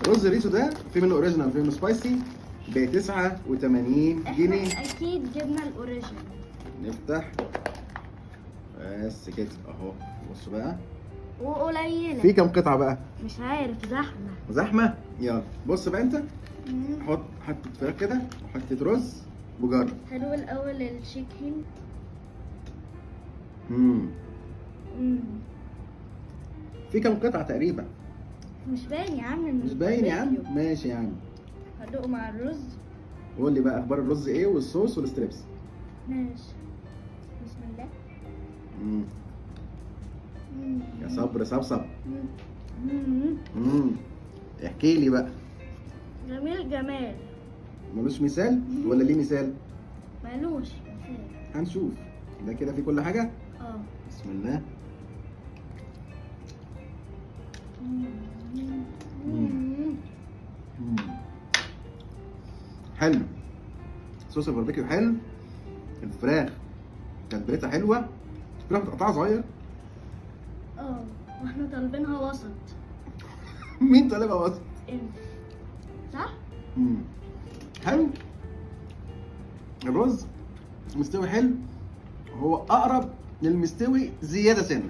رز ريزو ده في منه اوريجينال وفي منه سبايسي ب 89 جنيه. احنا اكيد جبنا الاوريجينال. نفتح بس كده اهو. بص بقى وقليله. في كام قطعه بقى؟ مش عارف، زحمه. زحمه. يلا بص بقى انت حط حته فراخ كده وحته رز وجرب. حلو الاول الشيكن. امم في كام قطعه تقريبا؟ مش باين يا عم. مش باين يا عم. ماشي يا عم. هدوقه مع الرز. قول لي بقى اخبار الرز ايه والصوص والستريبس. ماشي. بسم الله. امم يا صبر صبصب. مم. احكي لي بقى. جميل جمال. ملوش مثال ولا ليه مثال؟ مالوش مثال. هنشوف. ده كده في كل حاجه. اه. بسم الله. حلو. صوص الباربيكيو حلو. الفراخ تتبيلتها حلوه. الفراخ متقطعه صغير. اه، واحنا طالبينها وسط. مين طالبها وسط؟ انت. صح؟ حلو. الرز مستوي حلو. هو اقرب للمستوي زياده سنه.